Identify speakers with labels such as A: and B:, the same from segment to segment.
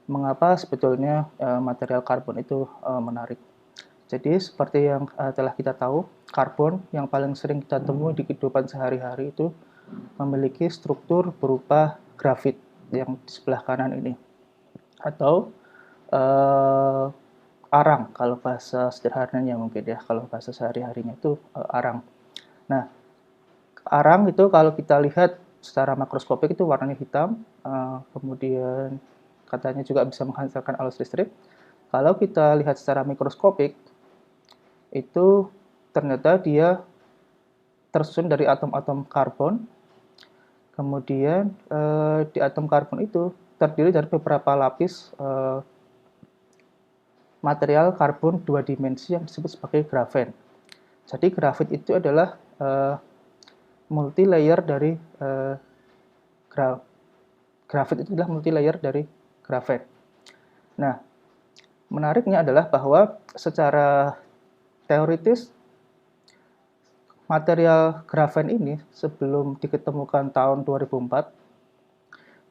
A: mengapa sebetulnya material karbon itu menarik. Jadi seperti yang telah kita tahu, karbon yang paling sering kita temui di kehidupan sehari-hari itu memiliki struktur berupa grafit yang di sebelah kanan ini, atau arang kalau bahasa sederhananya mungkin ya, kalau bahasa sehari-harinya itu arang. Nah, arang itu kalau kita lihat secara makroskopik itu warnanya hitam, kemudian katanya juga bisa menghasilkan arus listrik. Kalau kita lihat secara mikroskopik, itu ternyata dia tersusun dari atom-atom karbon. Kemudian di atom karbon itu terdiri dari beberapa lapis material karbon dua dimensi yang disebut sebagai grafen. Jadi grafit itu adalah multi layer dari grafit itu adalah multi layer dari grafen. Nah, menariknya adalah bahwa secara teoritis material grafen ini sebelum diketemukan tahun 2004,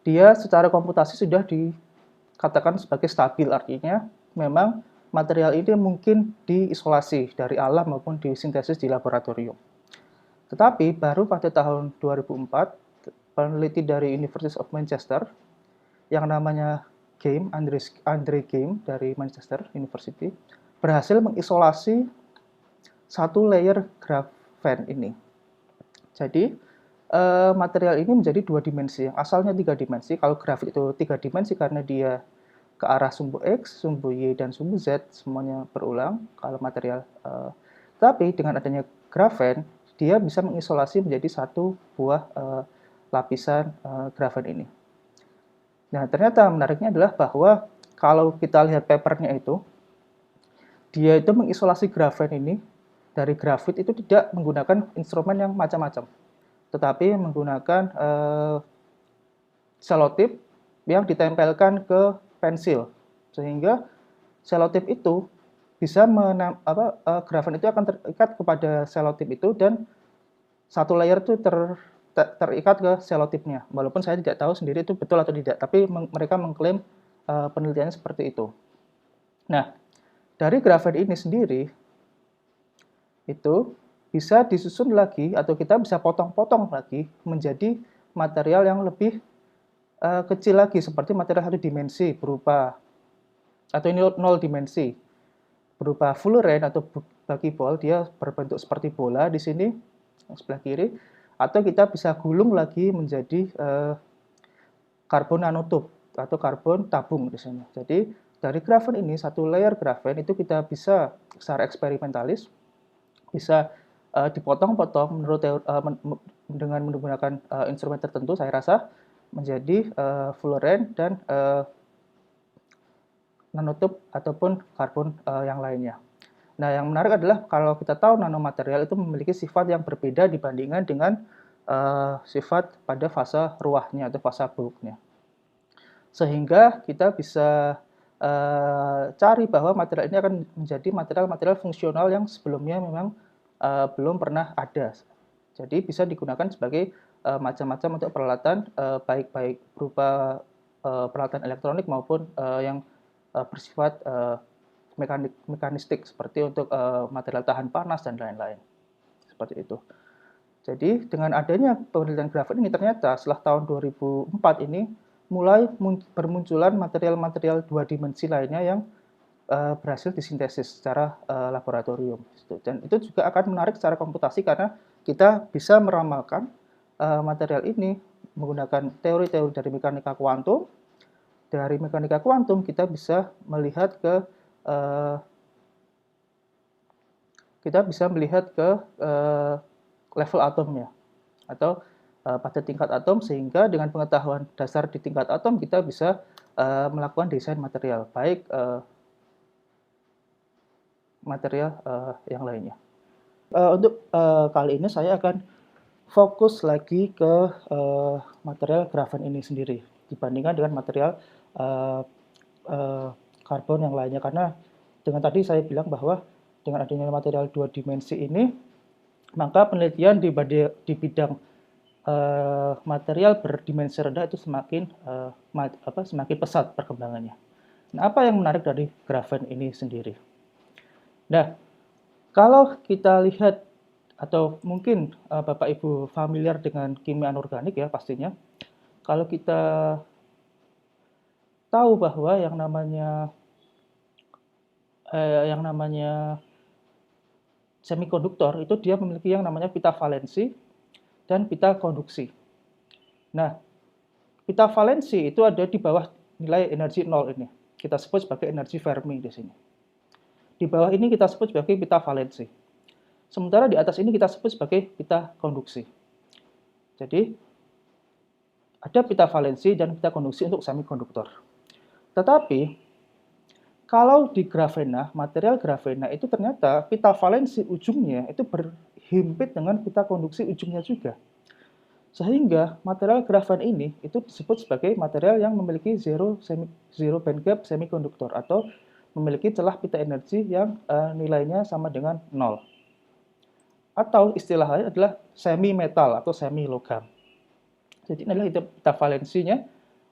A: dia secara komputasi sudah dikatakan sebagai stabil, artinya memang material ini mungkin diisolasi dari alam maupun disintesis di laboratorium. Tetapi baru pada tahun 2004, peneliti dari University of Manchester yang namanya Andre Geim dari Manchester University berhasil mengisolasi satu layer grafen ini. Jadi material ini menjadi dua dimensi, yang asalnya tiga dimensi. Kalau grafit itu tiga dimensi karena dia ke arah sumbu X, sumbu Y, dan sumbu Z semuanya berulang. Kalau material, tapi dengan adanya grafen, dia bisa mengisolasi menjadi satu buah lapisan grafen ini. Nah, ternyata menariknya adalah bahwa kalau kita lihat papernya itu, dia itu mengisolasi grafen ini dari grafit itu tidak menggunakan instrumen yang macam-macam, tetapi menggunakan selotip yang ditempelkan ke pensil, sehingga selotip itu bisa grafen itu akan terikat kepada selotip itu dan satu layer itu terikat ke selotipnya. Walaupun saya tidak tahu sendiri itu betul atau tidak, tapi mereka mengklaim penelitiannya seperti itu. Nah, dari grafen ini sendiri itu bisa disusun lagi atau kita bisa potong-potong lagi menjadi material yang lebih kecil lagi, seperti material satu dimensi berupa, atau ini nol dimensi, berupa fullerene atau buckyball, dia berbentuk seperti bola di sini sebelah kiri, atau kita bisa gulung lagi menjadi karbon nanotube atau karbon tabung di sini. Jadi dari grafen ini, satu layer grafen itu kita bisa secara eksperimentalis bisa dipotong-potong menurut dengan menggunakan instrumen tertentu, saya rasa menjadi fullerene dan nanotube ataupun karbon yang lainnya. Nah, yang menarik adalah kalau kita tahu nanomaterial itu memiliki sifat yang berbeda dibandingkan dengan sifat pada fase ruahnya atau fase bulknya. Sehingga kita bisa cari bahwa material ini akan menjadi material-material fungsional yang sebelumnya memang belum pernah ada. Jadi bisa digunakan sebagai macam-macam untuk peralatan, baik berupa peralatan elektronik maupun yang bersifat mekanistik, seperti untuk material tahan panas dan lain-lain. Seperti itu. Jadi dengan adanya penelitian grafit ini, ternyata setelah tahun 2004 ini mulai bermunculan material-material dua dimensi lainnya yang berhasil disintesis secara laboratorium. Dan itu juga akan menarik secara komputasi karena kita bisa meramalkan material ini menggunakan teori-teori dari mekanika kuantum. Dari mekanika kuantum kita bisa melihat ke level atomnya atau pada tingkat atom, sehingga dengan pengetahuan dasar di tingkat atom kita bisa melakukan desain material, baik material yang lainnya. Untuk kali ini saya akan fokus lagi ke material grafen ini sendiri dibandingkan dengan material karbon yang lainnya, karena dengan tadi saya bilang bahwa dengan adanya material dua dimensi ini, maka penelitian di bidang material berdimensi rendah itu semakin pesat perkembangannya. Nah, apa yang menarik dari grafen ini sendiri? Nah, kalau kita lihat atau mungkin Bapak Ibu familiar dengan kimia anorganik ya pastinya. Kalau kita tahu bahwa yang namanya semikonduktor itu dia memiliki yang namanya pita valensi dan pita konduksi. Nah, pita valensi itu ada di bawah nilai energi 0 ini. Kita sebut sebagai energi Fermi di sini. Di bawah ini kita sebut sebagai pita valensi. Sementara di atas ini kita sebut sebagai pita konduksi. Jadi, ada pita valensi dan pita konduksi untuk semikonduktor. Tetapi, kalau di grafena, material grafena itu ternyata pita valensi ujungnya itu berhimpit dengan pita konduksi ujungnya juga. Sehingga material grafen ini itu disebut sebagai material yang memiliki zero band gap semikonduktor atau memiliki celah pita energi yang nilainya sama dengan 0. Atau istilah lain adalah semi metal atau semi logam. Jadi inilah itu pita valensinya,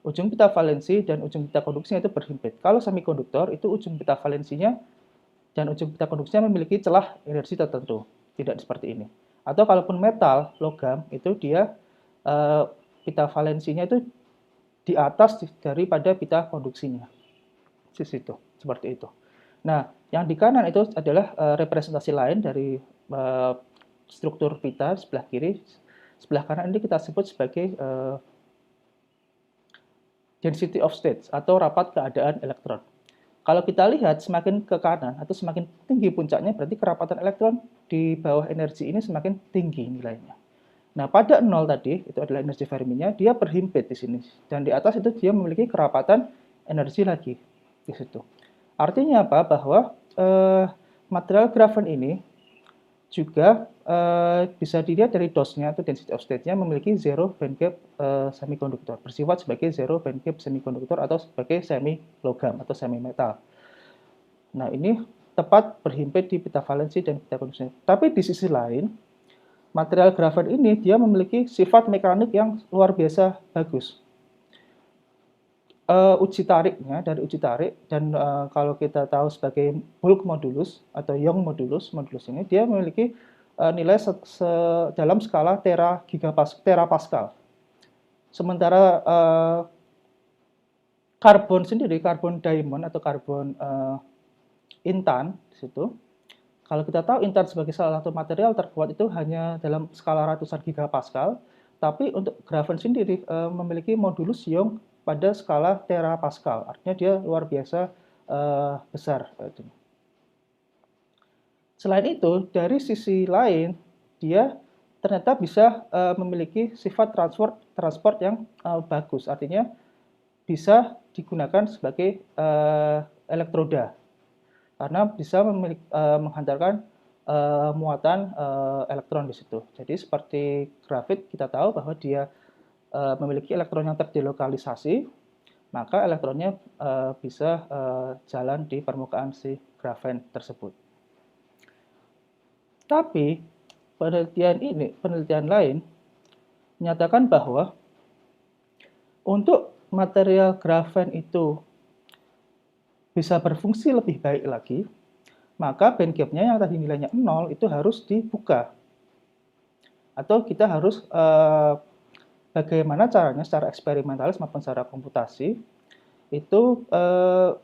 A: ujung pita valensi dan ujung pita konduksinya itu berhimpit. Kalau semikonduktor itu ujung pita valensinya dan ujung pita konduksinya memiliki celah energi tertentu, tidak seperti ini. Atau kalaupun metal, logam, itu dia pita valensinya itu di atas daripada pita konduksinya. Di situ, seperti itu. Nah, yang di kanan itu adalah representasi lain dari struktur pita sebelah kiri. Sebelah kanan ini kita sebut sebagai density of states atau rapat keadaan elektron. Kalau kita lihat semakin ke kanan atau semakin tinggi puncaknya, berarti kerapatan elektron di bawah energi ini semakin tinggi nilainya. Nah, pada 0 tadi, itu adalah energi Ferminya, dia berhimpit di sini. Dan di atas itu dia memiliki kerapatan energi lagi di situ. Artinya apa? Bahwa material grafen ini juga bisa dilihat dari dosnya atau density of state-nya memiliki zero band gap semikonduktor, bersifat sebagai zero band gap semikonduktor atau sebagai semi logam atau semi metal. Nah, ini tepat berhimpit di pita valensi dan pita konduksi. Tapi di sisi lain, material grafen ini dia memiliki sifat mekanik yang luar biasa bagus. Uji tariknya dari uji tarik dan kalau kita tahu sebagai bulk modulus atau Young modulus ini dia memiliki nilai dalam skala terapascal. Sementara karbon sendiri, karbon diamond atau karbon intan di situ. Kalau kita tahu intan sebagai salah satu material terkuat itu hanya dalam skala ratusan gigapascal, tapi untuk grafen sendiri memiliki modulus Young pada skala terapascal. Artinya dia luar biasa besar. Selain itu, dari sisi lain, dia ternyata bisa memiliki sifat transport yang bagus. Artinya bisa digunakan sebagai elektroda. Karena bisa menghantarkan muatan elektron di situ. Jadi seperti grafit kita tahu bahwa dia memiliki elektron yang terdelokalisasi, maka elektronnya bisa jalan di permukaan si grafen tersebut. Tapi penelitian lain menyatakan bahwa untuk material grafen itu bisa berfungsi lebih baik lagi, maka band gap-nya yang tadi nilainya 0 itu harus dibuka. Atau kita harus bagaimana caranya secara eksperimentalis maupun secara komputasi, itu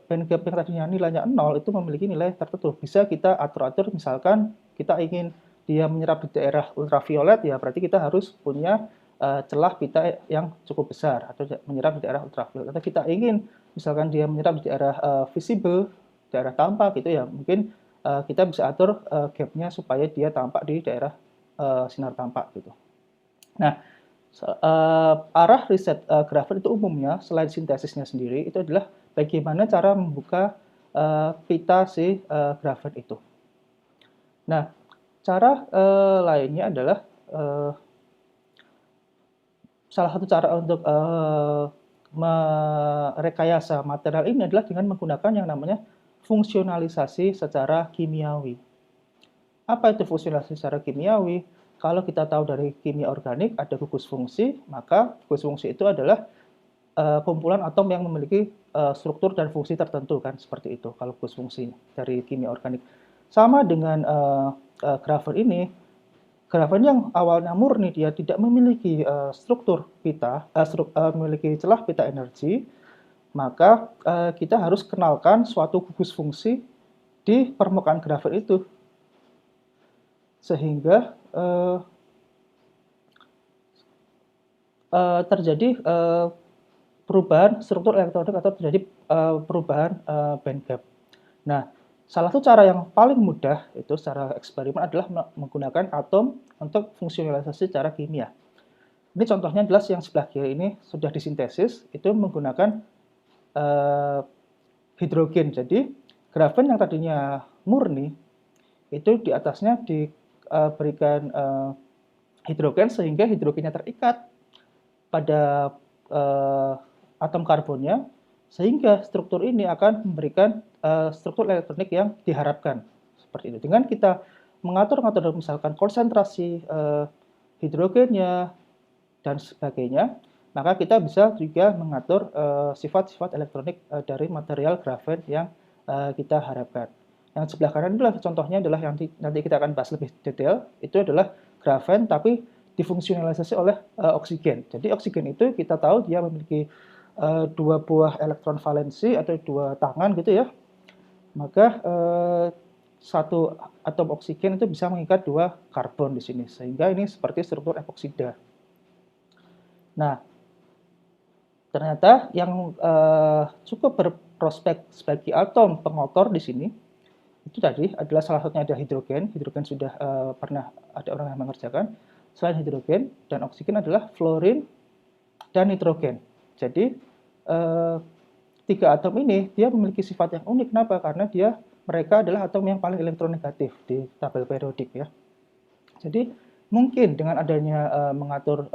A: band gap yang tadinya nilainya 0 itu memiliki nilai tertentu. Bisa kita atur-atur, misalkan kita ingin dia menyerap di daerah ultraviolet, ya berarti kita harus punya celah pita yang cukup besar atau menyerap di daerah ultraviolet. Atau kita ingin misalkan dia menyerap di daerah visible, daerah tampak gitu ya, mungkin kita bisa atur gap-nya supaya dia tampak di daerah sinar tampak gitu. Nah, arah riset grafen itu umumnya selain sintesisnya sendiri itu adalah bagaimana cara membuka pita si grafen itu. Nah, cara lainnya adalah salah satu cara untuk merekayasa material ini adalah dengan menggunakan yang namanya fungsionalisasi secara kimiawi. Apa itu fungsionalisasi secara kimiawi? kalau kita tahu dari kimia organik ada gugus fungsi, maka gugus fungsi itu adalah kumpulan atom yang memiliki struktur dan fungsi tertentu kan, seperti itu kalau gugus fungsi dari kimia organik. Sama dengan grafen ini, grafen yang awalnya murni dia tidak memiliki struktur pita, memiliki celah pita energi, maka kita harus kenalkan suatu gugus fungsi di permukaan grafen itu, sehingga terjadi perubahan struktur elektronik atau terjadi perubahan band gap. Nah, salah satu cara yang paling mudah itu secara eksperimen adalah menggunakan atom untuk fungsionalisasi secara kimia. Ini contohnya jelas yang sebelah kiri ini sudah disintesis, itu menggunakan hidrogen. Jadi grafen yang tadinya murni itu di atasnya diberikan hidrogen sehingga hidrogennya terikat pada atom karbonnya, sehingga struktur ini akan memberikan struktur elektronik yang diharapkan. Seperti itu. Dengan kita mengatur-ngatur misalkan konsentrasi hidrogennya dan sebagainya, maka kita bisa juga mengatur sifat-sifat elektronik dari material grafen yang kita harapkan. Yang sebelah kanan adalah contohnya adalah yang nanti kita akan bahas lebih detail, itu adalah grafen tapi difungsionalisasi oleh oksigen. Jadi oksigen itu kita tahu dia memiliki dua buah elektron valensi atau dua tangan gitu ya. Maka satu atom oksigen itu bisa mengikat dua karbon di sini, sehingga ini seperti struktur epoksida. Nah, ternyata yang cukup berprospek sebagai atom pengotor di sini itu tadi adalah salah satunya ada hidrogen. Hidrogen sudah pernah ada orang yang mengerjakan. Selain hidrogen dan oksigen adalah fluorin dan nitrogen. Jadi tiga atom ini dia memiliki sifat yang unik. Kenapa? Karena mereka adalah atom yang paling elektronegatif di tabel periodik ya. Jadi mungkin dengan adanya mengatur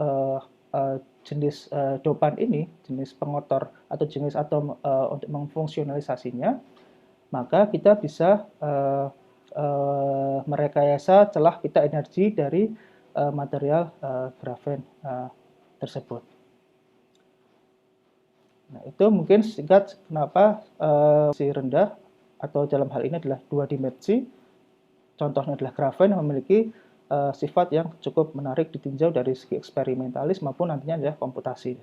A: jenis dopan ini, jenis pengotor atau jenis atom untuk memfungsionalisasinya, maka kita bisa merekayasa celah pita energi dari material grafen tersebut. Nah, itu mungkin singkat kenapa si rendah atau dalam hal ini adalah dua dimensi. Contohnya adalah grafen yang memiliki sifat yang cukup menarik ditinjau dari segi eksperimentalis maupun nantinya adalah komputasi.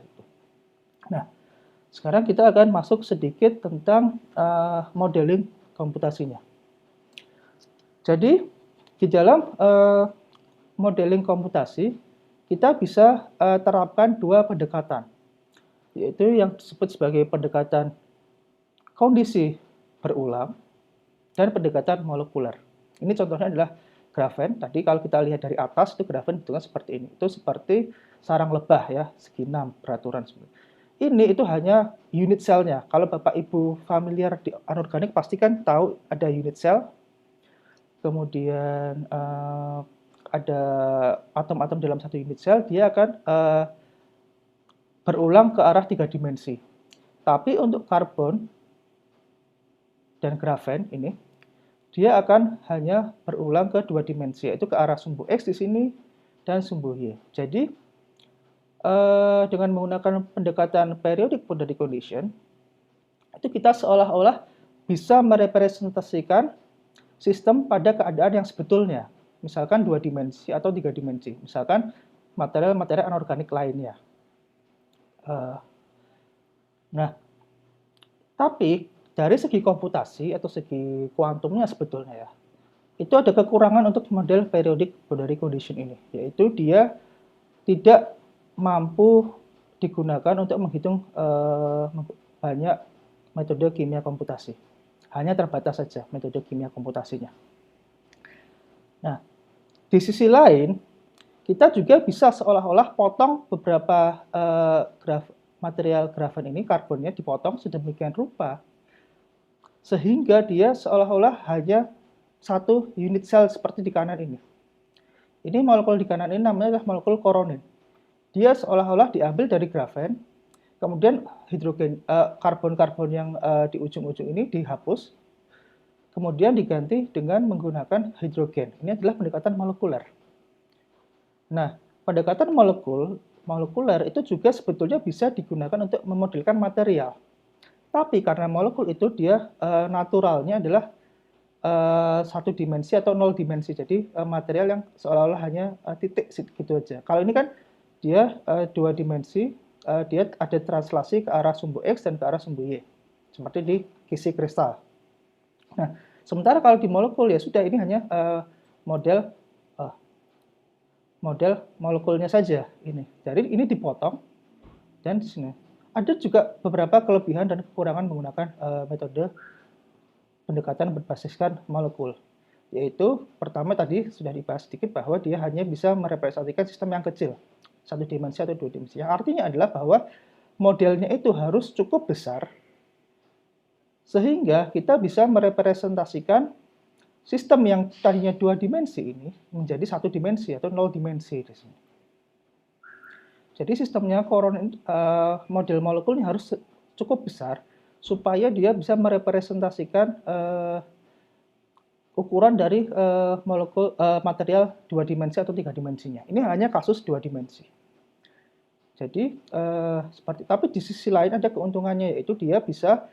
A: Nah, sekarang kita akan masuk sedikit tentang modeling komputasinya. Jadi, di dalam modeling komputasi, kita bisa terapkan dua pendekatan, yaitu yang disebut sebagai pendekatan kondisi berulang dan pendekatan molekuler. Ini contohnya adalah grafen. Tadi kalau kita lihat dari atas, itu grafen bentuknya seperti ini. Itu seperti sarang lebah ya, segi 6 peraturan. Ini itu hanya unit selnya. Kalau Bapak Ibu familiar di anorganik pasti kan tahu ada unit sel. Kemudian ada atom-atom dalam satu unit sel, dia akan berulang ke arah 3 dimensi. Tapi untuk karbon dan grafen ini, dia akan hanya berulang ke 2 dimensi, yaitu ke arah sumbu X di sini dan sumbu Y. Jadi, dengan menggunakan pendekatan periodic boundary condition, itu kita seolah-olah bisa merepresentasikan sistem pada keadaan yang sebetulnya. Misalkan 2 dimensi atau 3 dimensi. Misalkan material-material anorganik lainnya. Nah, tapi dari segi komputasi atau segi kuantumnya sebetulnya ya, itu ada kekurangan untuk model periodic boundary condition ini, yaitu dia tidak mampu digunakan untuk menghitung banyak metode kimia komputasi. Hanya terbatas saja metode kimia komputasinya. Nah, di sisi lain, kita juga bisa seolah-olah potong beberapa material grafen ini, karbonnya dipotong sedemikian rupa, sehingga dia seolah-olah hanya satu unit sel seperti di kanan ini. Ini molekul di kanan ini namanya adalah molekul koronin. Dia seolah-olah diambil dari grafen, kemudian hidrogen, karbon-karbon yang di ujung-ujung ini dihapus, kemudian diganti dengan menggunakan hidrogen. Ini adalah pendekatan molekuler. Nah, pendekatan molekuler itu juga sebetulnya bisa digunakan untuk memodelkan material. Tapi karena molekul itu dia naturalnya adalah satu dimensi atau nol dimensi, jadi material yang seolah-olah hanya titik gitu aja. Kalau ini kan dia dua dimensi, dia ada translasi ke arah sumbu X dan ke arah sumbu Y, seperti di kisi kristal. Nah, sementara kalau di molekul ya sudah, ini hanya model model molekulnya saja ini. Jadi ini dipotong dan di sini. Ada juga beberapa kelebihan dan kekurangan menggunakan metode pendekatan berbasiskan molekul. Yaitu pertama tadi sudah dibahas sedikit bahwa dia hanya bisa merepresentasikan sistem yang kecil, satu dimensi atau dua dimensi. Yang artinya adalah bahwa modelnya itu harus cukup besar sehingga kita bisa merepresentasikan sistem yang tadinya dua dimensi ini menjadi satu dimensi atau nol dimensi di sini. Jadi sistemnya model molekulnya harus cukup besar supaya dia bisa merepresentasikan ukuran dari molekul material dua dimensi atau tiga dimensinya. Ini hanya kasus dua dimensi. Jadi tapi di sisi lain ada keuntungannya, yaitu dia bisa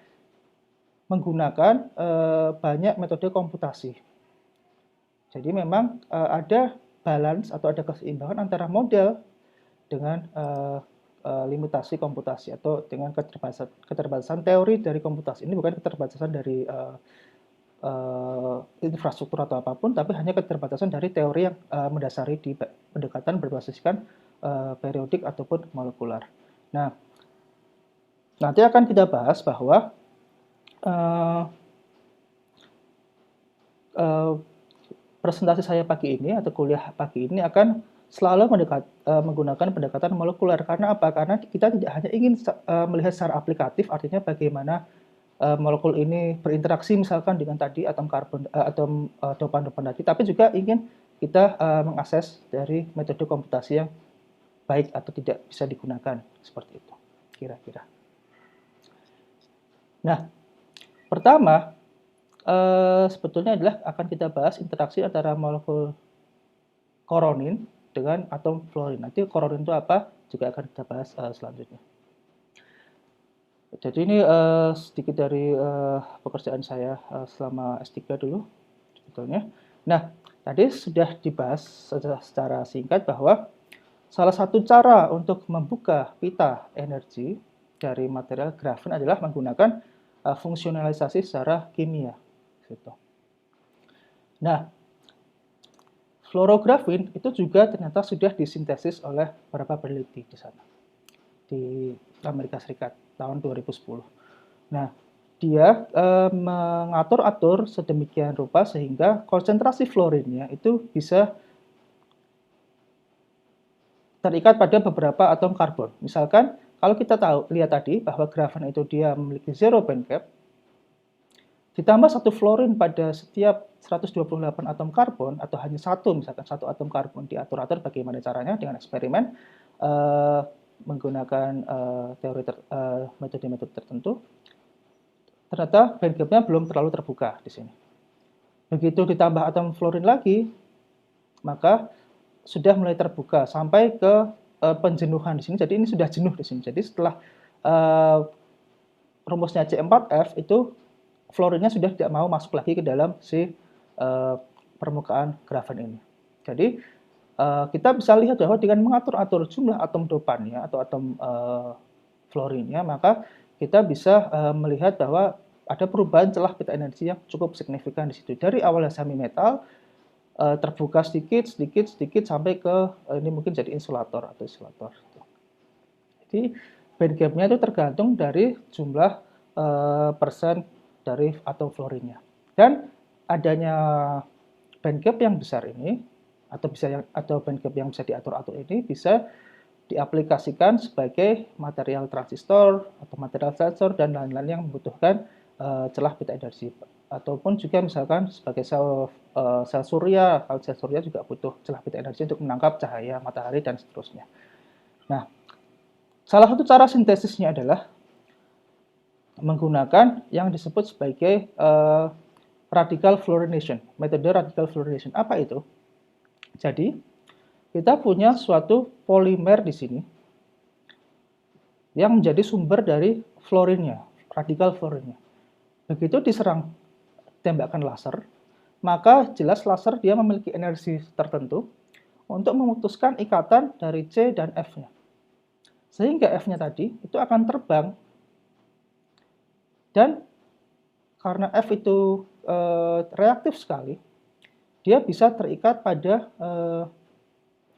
A: menggunakan banyak metode komputasi. Jadi memang ada balance atau ada keseimbangan antara model dengan limitasi komputasi atau dengan keterbatasan teori dari komputasi. Ini bukan keterbatasan dari infrastruktur atau apapun, tapi hanya keterbatasan dari teori yang mendasari di pendekatan berbasiskan periodik ataupun molekular. Nah, nanti akan kita bahas bahwa presentasi saya pagi ini atau kuliah pagi ini akan selalu menggunakan pendekatan molekuler. Karena apa? Karena kita tidak hanya ingin melihat secara aplikatif, artinya bagaimana molekul ini berinteraksi misalkan dengan tadi atom karbon, dopan-dopan tadi, tapi juga ingin kita mengakses dari metode komputasi yang baik atau tidak bisa digunakan, seperti itu kira-kira. Nah, pertama sebetulnya adalah akan kita bahas interaksi antara molekul koronin dengan atom fluorin. Nanti koronin itu apa juga akan kita bahas selanjutnya. Jadi ini sedikit dari pekerjaan saya selama S3 dulu sebetulnya. Nah, tadi sudah dibahas secara singkat bahwa salah satu cara untuk membuka pita energi dari material grafen adalah menggunakan fungsionalisasi secara kimia. Gitu. Nah, fluorografin itu juga ternyata sudah disintesis oleh beberapa peneliti di sana, di Amerika Serikat tahun 2010. Nah, dia mengatur-atur sedemikian rupa sehingga konsentrasi fluorinnya itu bisa terikat pada beberapa atom karbon. Misalkan kalau kita lihat tadi bahwa grafen itu dia memiliki zero band gap, ditambah satu fluorin pada setiap 128 atom karbon atau hanya satu, misalkan satu atom karbon, diatur-atur bagaimana caranya dengan eksperimen menggunakan metode-metode tertentu, ternyata band gap-nya belum terlalu terbuka di sini. Begitu ditambah atom fluorin lagi, maka sudah mulai terbuka sampai ke penjenuhan di sini. Jadi ini sudah jenuh di sini. Jadi setelah rumusnya C4F itu fluorinnya sudah tidak mau masuk lagi ke dalam si permukaan grafen ini. Jadi kita bisa lihat bahwa dengan mengatur-atur jumlah atom dopannya atau atom fluorinnya, maka kita bisa melihat bahwa ada perubahan celah pita energi yang cukup signifikan di situ. Dari awalnya semi metal terbuka sedikit sampai ke ini mungkin jadi insulator atau isolator. Jadi band gap-nya itu tergantung dari jumlah persen dari atom fluorinnya. Dan adanya band gap yang besar ini atau band gap yang bisa diatur-atur ini bisa diaplikasikan sebagai material transistor atau material sensor dan lain-lain yang membutuhkan celah pita energi, ataupun juga misalkan sebagai sel surya. Kalau sel surya juga butuh celah pita energi untuk menangkap cahaya matahari dan seterusnya. Nah, salah satu cara sintesisnya adalah menggunakan yang disebut sebagai radical fluorination, metode radical fluorination. Apa itu? Jadi, kita punya suatu polimer di sini yang menjadi sumber dari fluorinnya, radikal fluorinnya. Begitu diserang tembakan laser, maka jelas laser dia memiliki energi tertentu untuk memutuskan ikatan dari C dan F-nya. Sehingga F-nya tadi itu akan terbang, dan karena F itu reaktif sekali, dia bisa terikat pada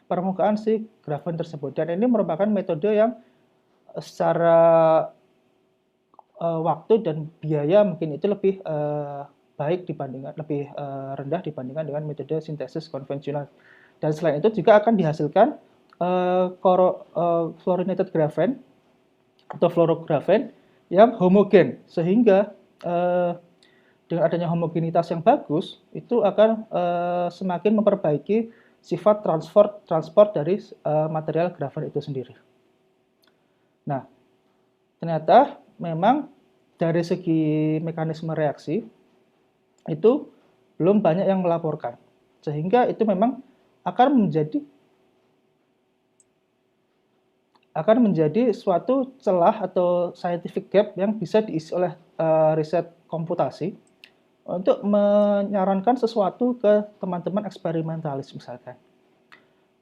A: permukaan si grafen tersebut. Dan ini merupakan metode yang secara waktu dan biaya mungkin itu lebih baik dibandingkan, lebih rendah dibandingkan dengan metode sintesis konvensional. Dan selain itu juga akan dihasilkan fluorinated grafen atau fluorografen yang homogen, sehingga dengan adanya homogenitas yang bagus itu akan semakin memperbaiki sifat transport dari material grafen itu sendiri. Nah, ternyata memang dari segi mekanisme reaksi itu belum banyak yang melaporkan, sehingga itu memang akan menjadi suatu celah atau scientific gap yang bisa diisi oleh riset komputasi untuk menyarankan sesuatu ke teman-teman eksperimentalis misalkan.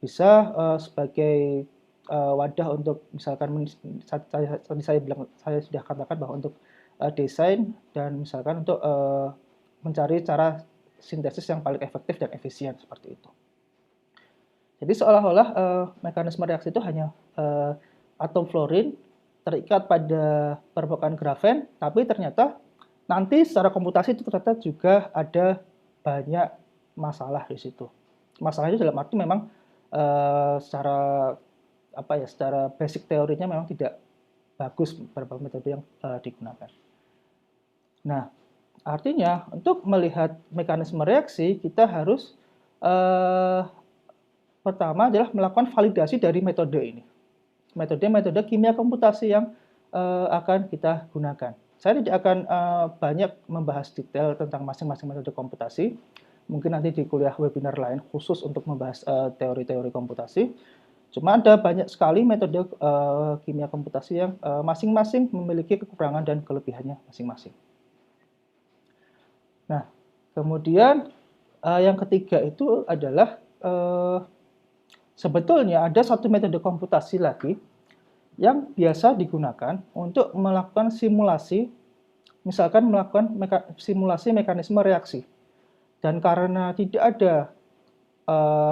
A: Bisa sebagai wadah untuk misalkan saya sudah katakan bahwa untuk desain dan misalkan untuk mencari cara sintesis yang paling efektif dan efisien seperti itu. Jadi seolah-olah mekanisme reaksi itu hanya atom fluorin terikat pada permukaan grafen, tapi ternyata nanti secara komputasi itu ternyata juga ada banyak masalah di situ. Masalahnya dalam arti memang secara basic teorinya memang tidak bagus beberapa metode yang digunakan. Nah, artinya untuk melihat mekanisme reaksi kita harus pertama adalah melakukan validasi dari metode ini. Metode kimia komputasi yang akan kita gunakan. Saya tidak akan banyak membahas detail tentang masing-masing metode komputasi. Mungkin nanti di kuliah webinar lain khusus untuk membahas teori-teori komputasi. Cuma ada banyak sekali metode kimia komputasi yang masing-masing memiliki kekurangan dan kelebihannya masing-masing. Nah, kemudian yang ketiga itu adalah sebetulnya ada satu metode komputasi lagi yang biasa digunakan untuk melakukan simulasi, misalkan melakukan simulasi mekanisme reaksi. Dan karena tidak ada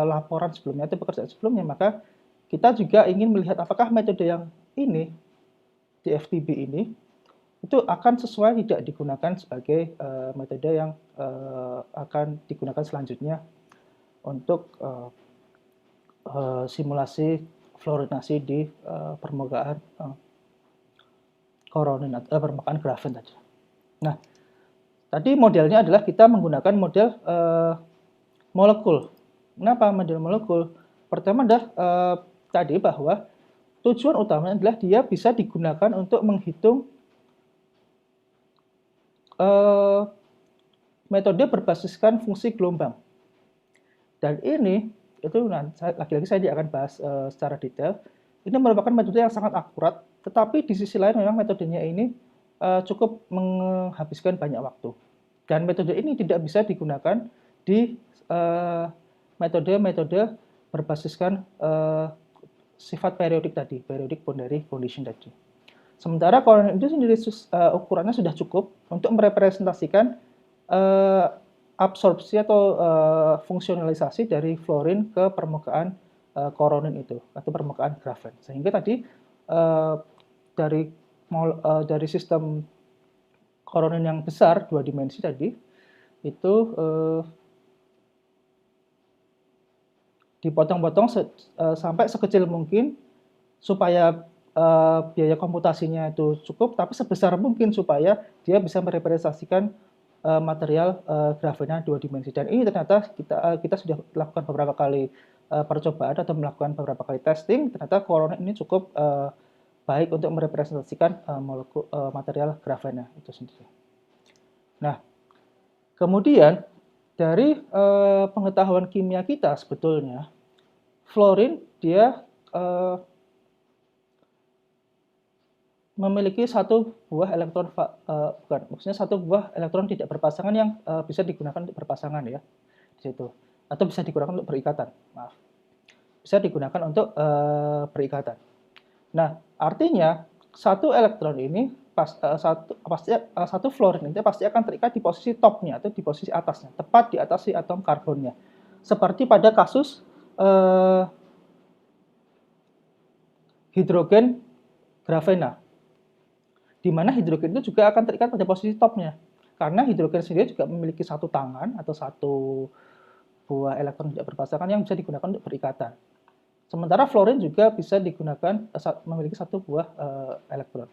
A: laporan sebelumnya atau pekerjaan sebelumnya, maka kita juga ingin melihat apakah metode yang ini, DFTB ini, itu akan sesuai tidak digunakan sebagai metode yang akan digunakan selanjutnya untuk simulasi fluorinasi di permukaan koronin atau permukaan grafen tadi. Nah, tadi modelnya adalah kita menggunakan model molekul. Kenapa model molekul? Pertama adalah tadi bahwa tujuan utamanya adalah dia bisa digunakan untuk menghitung metode berbasiskan fungsi gelombang. Dan ini itu lagi-lagi saya tidak akan bahas secara detail. Ini merupakan metode yang sangat akurat, tetapi di sisi lain memang metodenya ini cukup menghabiskan banyak waktu. Dan metode ini tidak bisa digunakan di metode-metode berbasiskan sifat periodik tadi, periodic boundary condition tadi. Sementara koronin itu sendiri ukurannya sudah cukup untuk merepresentasikan absorpsi atau fungsionalisasi dari fluorin ke permukaan koronin itu atau permukaan grafen. Sehingga tadi dari sistem koronin yang besar 2 dimensi tadi itu dipotong-potong sampai sekecil mungkin supaya biaya komputasinya itu cukup, tapi sebesar mungkin supaya dia bisa merepresentasikan material grafennya 2 dimensi. Dan ini ternyata kita sudah lakukan beberapa kali percobaan atau melakukan beberapa kali testing, ternyata koronin ini cukup baik untuk merepresentasikan material grafennya itu sendiri. Nah, kemudian dari pengetahuan kimia kita sebetulnya fluorine dia memiliki satu buah elektron maksudnya satu buah elektron tidak berpasangan yang bisa digunakan untuk berpasangan ya di situ, atau bisa digunakan untuk berikatan. Maaf, bisa digunakan untuk berikatan. Nah, artinya satu elektron ini satu fluorine ini pasti akan terikat di posisi topnya atau di posisi atasnya, tepat di atas si atom karbonnya. Seperti pada kasus hidrogen grafena, di mana hidrogen itu juga akan terikat pada posisi topnya. Karena hidrogen sendiri juga memiliki satu tangan atau satu buah elektron tidak berpasangan yang bisa digunakan untuk berikatan. Sementara fluorine juga bisa digunakan memiliki satu buah elektron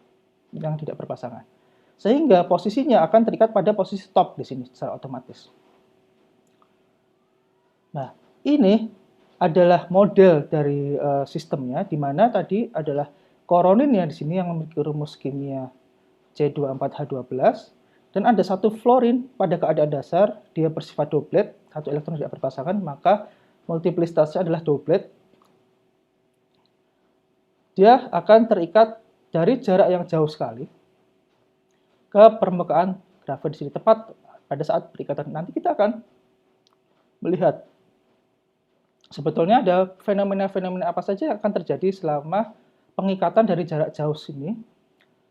A: yang tidak berpasangan. Sehingga posisinya akan terikat pada posisi top di sini secara otomatis. Nah, ini adalah model dari sistemnya, di mana tadi adalah koroninnya di sini yang memiliki rumus kimia C24H12, dan ada satu fluorine pada keadaan dasar, dia bersifat doublet, satu elektron tidak berpasangan, maka multiplicitasnya adalah doublet. Dia akan terikat dari jarak yang jauh sekali ke permukaan grafen di sini, tepat pada saat berikatan. Nanti kita akan melihat sebetulnya ada fenomena-fenomena apa saja yang akan terjadi selama pengikatan dari jarak jauh sini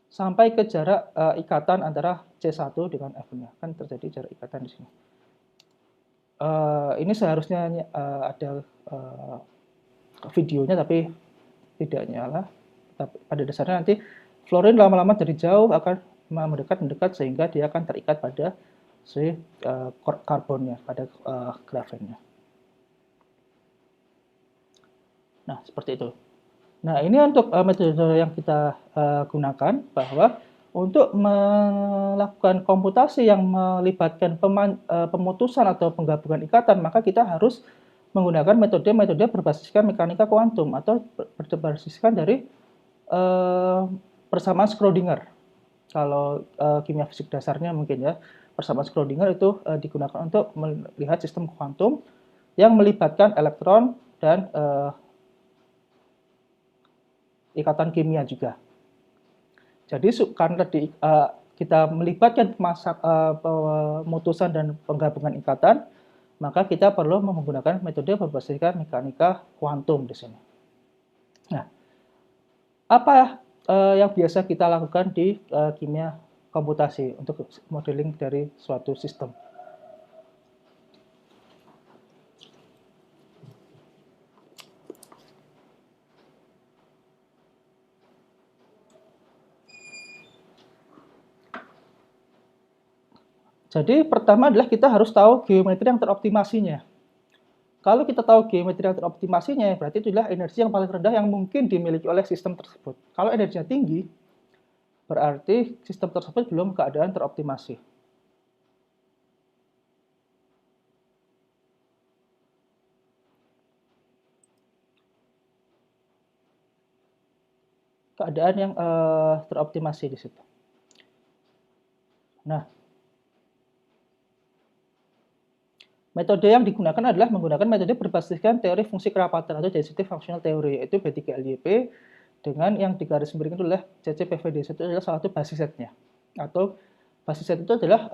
A: sampai ke jarak ikatan antara C1 dengan F-nya. Kan terjadi jarak ikatan di sini. Ini seharusnya ada videonya, tapi tidak nyala. Tapi pada dasarnya nanti fluorine lama-lama dari jauh akan mendekat sehingga dia akan terikat pada si karbonnya, pada grafennya. Nah, seperti itu. Nah, ini untuk metode yang kita gunakan, bahwa untuk melakukan komputasi yang melibatkan pemutusan atau penggabungan ikatan, maka kita harus menggunakan metode-metode berbasiskan mekanika kuantum atau berbasiskan dari persamaan Schrödinger. Kalau kimia fisik dasarnya mungkin ya, persamaan Schrödinger itu digunakan untuk melihat sistem kuantum yang melibatkan elektron dan ikatan kimia juga. Jadi karena kita melibatkan pemutusan dan penggabungan ikatan, maka kita perlu menggunakan metode berbasiskan mekanika kuantum di sini. Nah, apa yang biasa kita lakukan di kimia komputasi untuk modeling dari suatu sistem? Jadi pertama adalah kita harus tahu geometri yang teroptimasinya. Kalau kita tahu geometri yang teroptimasinya, berarti itu adalah energi yang paling rendah yang mungkin dimiliki oleh sistem tersebut. Kalau energinya tinggi, berarti sistem tersebut belum keadaan teroptimasi. Keadaan yang teroptimasi di situ. Nah, metode yang digunakan adalah menggunakan metode berbasiskan teori fungsi kerapatan atau density functional theory, yaitu B3LYP, dengan yang digarisbawahi itu adalah CCPVD. Itu adalah salah satu basis setnya. Atau basis set itu adalah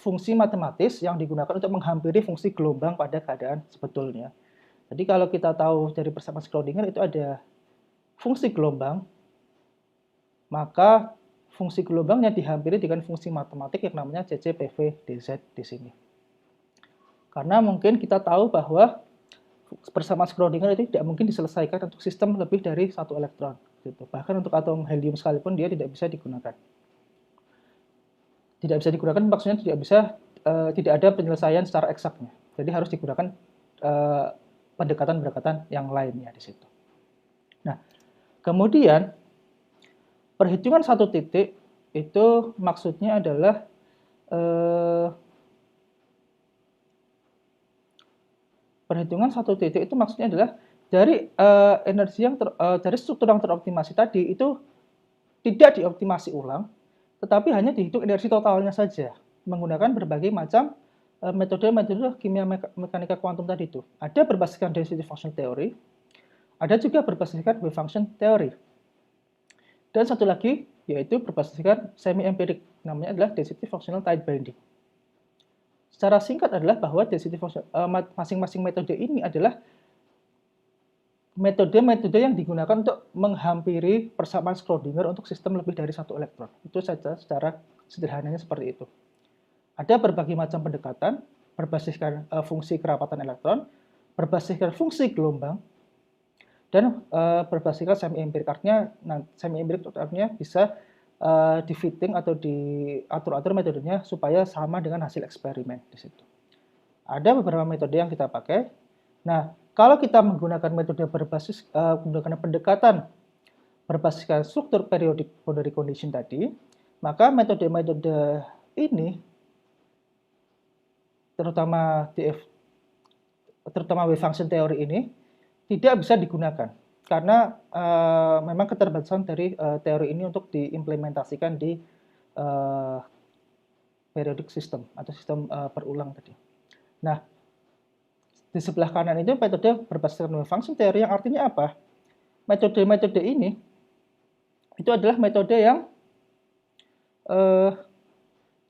A: fungsi matematis yang digunakan untuk menghampiri fungsi gelombang pada keadaan sebetulnya. Jadi kalau kita tahu dari persamaan Schrödinger itu ada fungsi gelombang, maka fungsi gelombangnya dihampiri dengan fungsi matematik yang namanya CCPVDZ di sini. Karena mungkin kita tahu bahwa persamaan Schrödinger itu tidak mungkin diselesaikan untuk sistem lebih dari satu elektron. Gitu. Bahkan untuk atom helium sekalipun dia tidak bisa digunakan. Tidak bisa digunakan maksudnya tidak ada penyelesaian secara eksaknya. Jadi harus digunakan pendekatan-pendekatan yang lainnya di situ. Nah, kemudian perhitungan satu titik itu maksudnya adalah perhitungan satu titik itu maksudnya adalah dari energi yang dari struktur yang teroptimasi tadi itu tidak dioptimasi ulang, tetapi hanya dihitung energi totalnya saja menggunakan berbagai macam metode-metode kimia mekanika kuantum tadi itu. Ada berbasiskan density function theory, ada juga berbasiskan wave function theory. Dan satu lagi yaitu berbasiskan semi-empirik, namanya adalah density functional tight binding. Secara singkat adalah bahwa density function, masing-masing metode ini adalah metode-metode yang digunakan untuk menghampiri persamaan Schrödinger untuk sistem lebih dari satu elektron. Itu saja secara sederhananya seperti itu. Ada berbagai macam pendekatan berbasiskan fungsi kerapatan elektron, berbasiskan fungsi gelombang, dan berbasiskan semi-empirik. Artinya semi-empirik artinya bisa di-fitting atau diatur-atur metodenya supaya sama dengan hasil eksperimen di situ. Ada beberapa metode yang kita pakai. Nah, kalau kita menggunakan metode menggunakan pendekatan berbasiskan struktur periodic boundary condition tadi, maka metode-metode ini terutama wave function theory ini tidak bisa digunakan karena memang keterbatasan dari teori ini untuk diimplementasikan di periodic system atau sistem berulang tadi. Nah, di sebelah kanan itu metode berbasiskan wave function theory yang artinya apa? Metode-metode ini itu adalah metode yang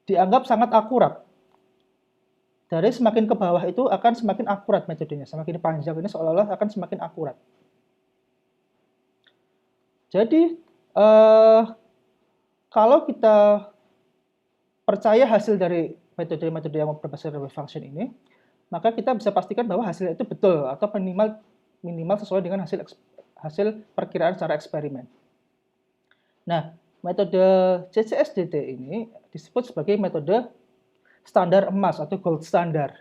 A: dianggap sangat akurat. Dari semakin ke bawah itu akan semakin akurat metodenya, semakin panjang ini seolah-olah akan semakin akurat. Jadi kalau kita percaya hasil dari metode-metode yang berbasiskan wave function ini, maka kita bisa pastikan bahwa hasilnya itu betul atau minimal sesuai dengan hasil perkiraan secara eksperimen. Nah, metode CCSDT ini disebut sebagai metode standar emas atau gold standard,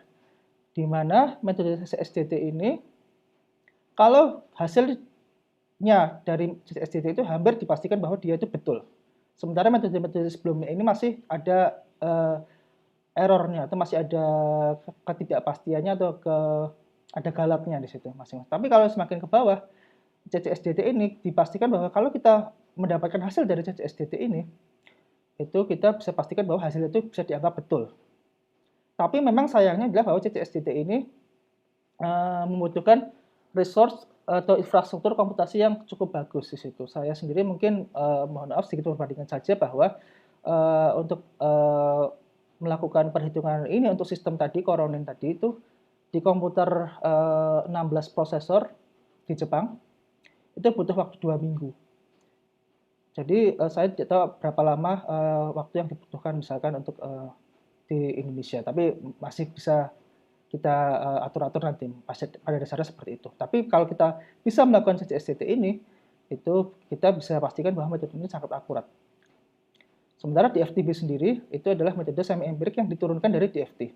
A: di mana metode CCSDT ini kalau hasilnya dari CCSDT itu hampir dipastikan bahwa dia itu betul. Sementara metode-metode sebelumnya ini masih ada errornya atau masih ada ketidakpastiannya atau ada galapnya di situ masing-masing. Tapi kalau semakin ke bawah, CCSDT ini dipastikan bahwa kalau kita mendapatkan hasil dari CCSDT ini, itu kita bisa pastikan bahwa hasil itu bisa dianggap betul. Tapi memang sayangnya adalah bahwa CCSDT ini membutuhkan resource atau infrastruktur komputasi yang cukup bagus di situ. Saya sendiri mungkin mohon maaf sedikit perbandingan saja bahwa untuk melakukan perhitungan ini untuk sistem tadi Koronin tadi itu di komputer 16 prosesor di Jepang itu butuh waktu 2 minggu. Jadi saya tidak tahu berapa lama waktu yang dibutuhkan misalkan untuk di Indonesia, tapi masih bisa kita atur-atur nanti pada dasarnya seperti itu. Tapi kalau kita bisa melakukan CCSDT ini, itu kita bisa pastikan bahwa metode ini sangat akurat. Sementara di FTB sendiri itu adalah metode semi-empirik yang diturunkan dari DFT.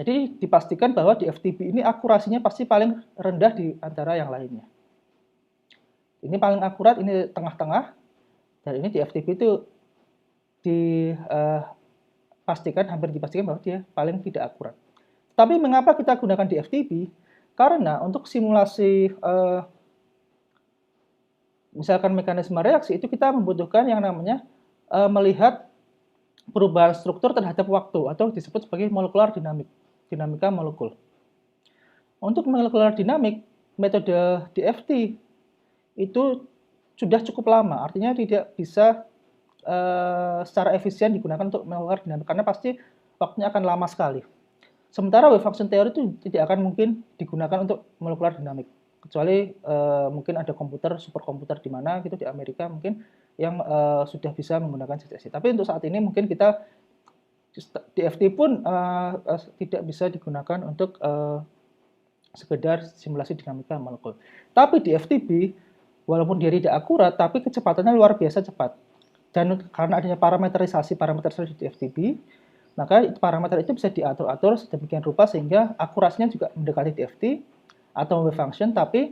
A: Jadi dipastikan bahwa di FTB ini akurasinya pasti paling rendah di antara yang lainnya. Ini paling akurat, ini tengah-tengah, dan ini di FTB itu hampir dipastikan bahwa dia paling tidak akurat. Tapi mengapa kita gunakan di FTB? Karena untuk simulasi misalkan mekanisme reaksi itu kita membutuhkan yang namanya melihat perubahan struktur terhadap waktu atau disebut sebagai molekular dinamika molekul. Untuk molekular dinamik, metode DFT itu sudah cukup lama, artinya tidak bisa secara efisien digunakan untuk molekular dinamik karena pasti waktunya akan lama sekali. Sementara wave function theory itu tidak akan mungkin digunakan untuk molekular dinamik, kecuali mungkin ada superkomputer di mana gitu di Amerika mungkin yang sudah bisa menggunakan CCSD. Tapi untuk saat ini mungkin kita DFT pun tidak bisa digunakan untuk sekedar simulasi dinamika molekul. Tapi di FTB, walaupun dia tidak akurat, tapi kecepatannya luar biasa cepat. Dan karena adanya parameterisasi di FTB, maka parameter itu bisa diatur-atur sedemikian rupa sehingga akurasinya juga mendekati DFT atau wave function, tapi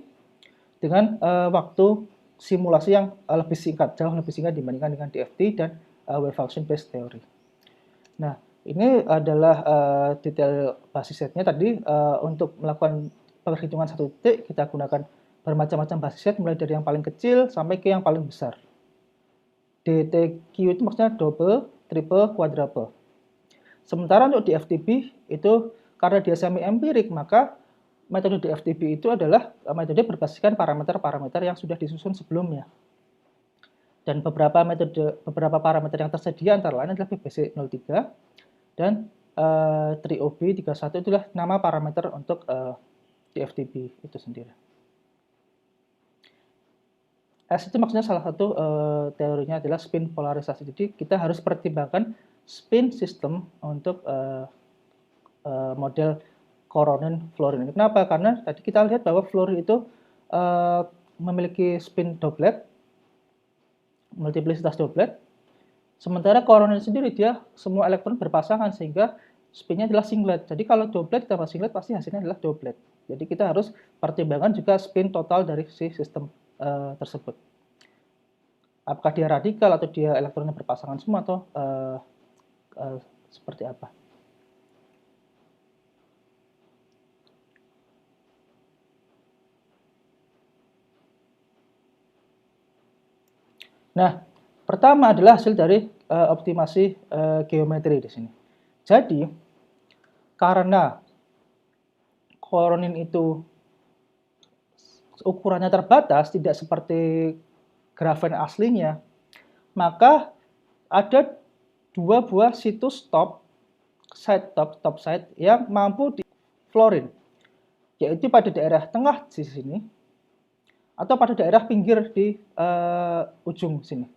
A: dengan waktu simulasi yang lebih singkat, jauh lebih singkat dibandingkan dengan DFT dan wave function based theory. Nah, ini adalah detail basis setnya tadi. Untuk melakukan perhitungan satu titik, kita gunakan bermacam-macam basis set, mulai dari yang paling kecil sampai ke yang paling besar. DTQ itu maksudnya double, triple, quadruple. Sementara untuk di FTP itu karena dia semi empirik, maka metode di FTP itu adalah metode berbasiskan parameter-parameter yang sudah disusun sebelumnya. Dan beberapa parameter yang tersedia antara lain adalah BBC03 dan 3OB31 itulah nama parameter untuk DFTP itu sendiri. S itu maksudnya salah satu teorinya adalah spin polarisasi. Jadi kita harus pertimbangkan spin system untuk model coronin fluorine. Kenapa? Karena tadi kita lihat bahwa fluorine itu memiliki spin doublet, multiplicitas doublet. Sementara coronin sendiri dia semua elektron berpasangan sehingga spinnya adalah singlet. Jadi kalau doublet ditambah singlet pasti hasilnya adalah doublet. Jadi kita harus pertimbangkan juga spin total dari si sistem tersebut. Apakah dia radikal atau dia elektronnya berpasangan semua atau seperti apa? Nah, pertama adalah hasil dari optimasi geometri di sini. Jadi, karena coronin itu ukurannya terbatas, tidak seperti grafen aslinya, maka ada dua buah situs top side yang mampu di fluorine, yaitu pada daerah tengah di sini atau pada daerah pinggir di ujung sini.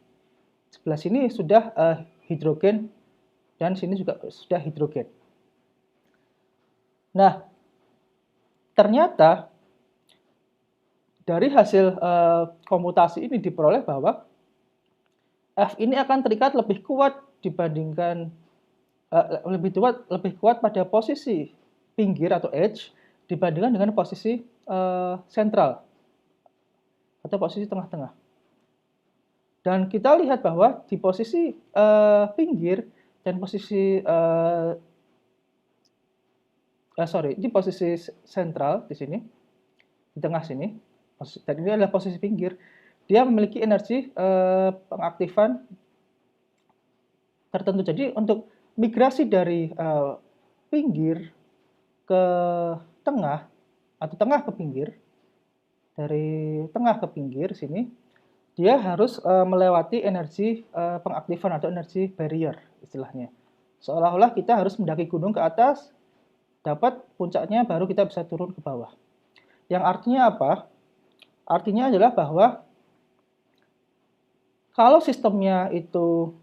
A: Sebelah sini sudah hidrogen dan sini juga sudah hidrogen. Nah, ternyata dari hasil komputasi ini diperoleh bahwa F ini akan terikat lebih kuat dibandingkan lebih kuat pada posisi pinggir atau edge dibandingkan dengan posisi sentral atau posisi tengah-tengah. Dan kita lihat bahwa di posisi pinggir dan posisi di posisi sentral di sini, di tengah sini, dan ini adalah posisi pinggir, dia memiliki energi pengaktifan tertentu. Jadi untuk migrasi dari pinggir ke tengah atau tengah ke pinggir, dari tengah ke pinggir sini, dia harus melewati energi pengaktifan atau energi barrier istilahnya. Seolah-olah kita harus mendaki gunung ke atas, dapat puncaknya baru kita bisa turun ke bawah. Yang artinya apa? Artinya adalah bahwa kalau sistemnya itu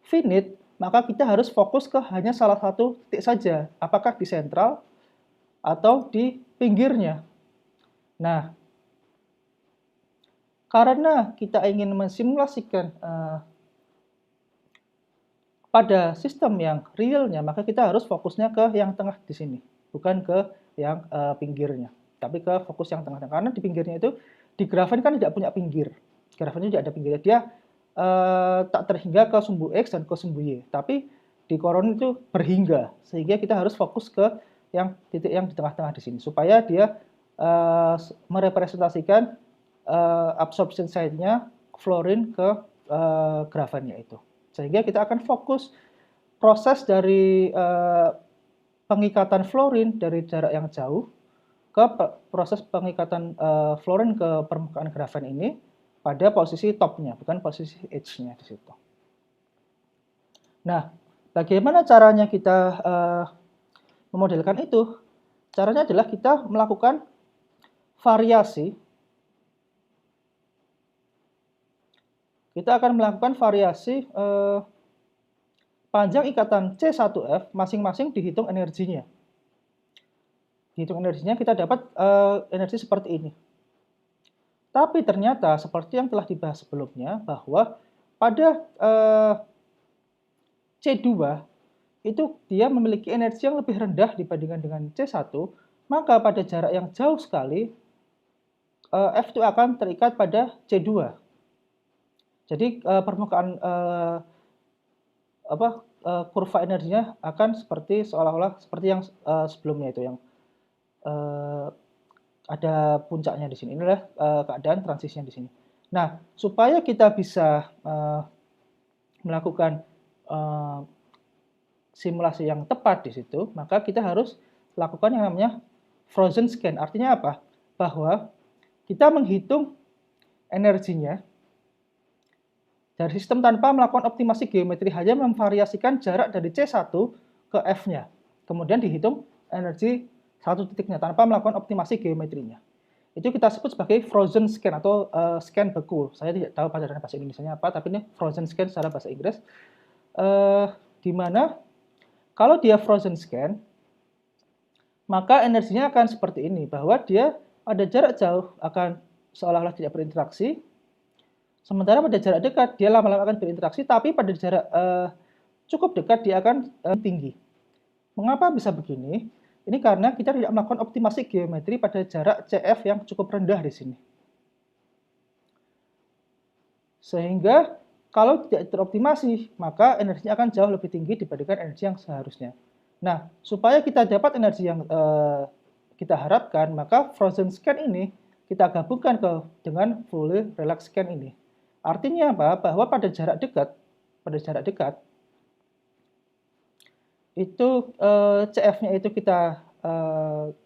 A: finite, maka kita harus fokus ke hanya salah satu titik saja, apakah di sentral atau di pinggirnya. Nah, karena kita ingin mensimulasikan pada sistem yang realnya, maka kita harus fokusnya ke yang tengah di sini, bukan ke yang pinggirnya, tapi ke fokus yang tengah-tengah. Karena di pinggirnya itu, di grafen kan tidak punya pinggir. Grafen itu tidak ada pinggirnya. Dia tak terhingga ke sumbu X dan ke sumbu Y. Tapi di coronin itu berhingga, sehingga kita harus fokus ke yang titik yang di tengah-tengah di sini, supaya dia merepresentasikan absorption side-nya fluorine ke grafennya itu. Sehingga kita akan fokus proses dari pengikatan fluorine dari jarak yang jauh ke proses pengikatan fluorine ke permukaan grafen ini pada posisi topnya, bukan posisi edge-nya di situ. Nah, bagaimana caranya kita memodelkan itu? Caranya adalah kita melakukan variasi. Kita akan melakukan variasi panjang ikatan C1F, masing-masing dihitung energinya. Dihitung energinya, kita dapat energi seperti ini. Tapi ternyata seperti yang telah dibahas sebelumnya, bahwa pada C2 itu dia memiliki energi yang lebih rendah dibandingkan dengan C1, maka pada jarak yang jauh sekali F itu akan terikat pada C2. Jadi permukaan kurva energinya akan seperti seolah-olah seperti yang sebelumnya itu, yang ada puncaknya di sini. Inilah keadaan transisinya di sini. Nah, supaya kita bisa melakukan simulasi yang tepat di situ, maka kita harus lakukan yang namanya frozen scan. Artinya apa? Bahwa kita menghitung energinya dari sistem tanpa melakukan optimasi geometri, hanya memvariasikan jarak dari C1 ke F-nya. Kemudian dihitung energi satu titiknya tanpa melakukan optimasi geometrinya. Itu kita sebut sebagai frozen scan atau scan beku. Saya tidak tahu pada bahasa Indonesianya apa, tapi ini frozen scan secara bahasa Inggris. Di mana kalau dia frozen scan, maka energinya akan seperti ini, bahwa dia pada jarak jauh akan seolah-olah tidak berinteraksi, sementara pada jarak dekat dia lama-lama akan berinteraksi, tapi pada jarak cukup dekat dia akan tinggi. Mengapa bisa begini? Ini karena kita tidak melakukan optimasi geometri pada jarak CF yang cukup rendah di sini. Sehingga kalau tidak teroptimasi, maka energinya akan jauh lebih tinggi dibandingkan energi yang seharusnya. Nah, supaya kita dapat energi yang kita harapkan, maka frozen scan ini kita gabungkan dengan fully relax scan ini. Artinya apa? Bahwa pada jarak dekat itu CF-nya itu kita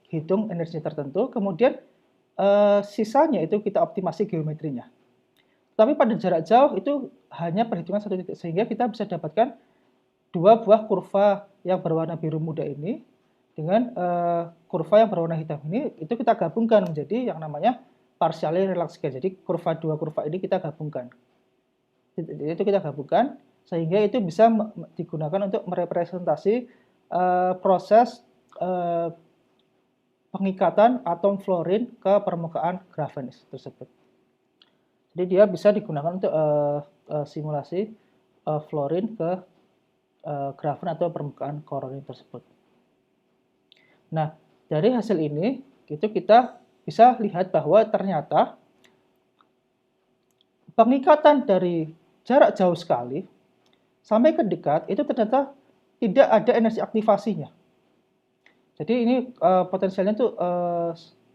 A: hitung energi tertentu, kemudian sisanya itu kita optimasi geometrinya. Tapi pada jarak jauh itu hanya perhitungan satu titik, sehingga kita bisa dapatkan dua buah kurva yang berwarna biru muda ini dengan kurva yang berwarna hitam ini, itu kita gabungkan menjadi yang namanya partially relaxed scan. Jadi dua kurva ini kita gabungkan. Itu kita gabungkan sehingga itu bisa digunakan untuk merepresentasi proses pengikatan atom fluorine ke permukaan grafenis tersebut. Jadi dia bisa digunakan untuk simulasi fluorine ke grafen atau permukaan koronin tersebut. Nah, dari hasil ini itu kita bisa lihat bahwa ternyata pengikatan dari jarak jauh sekali sampai ke dekat itu ternyata tidak ada energi aktivasinya. Jadi ini potensialnya itu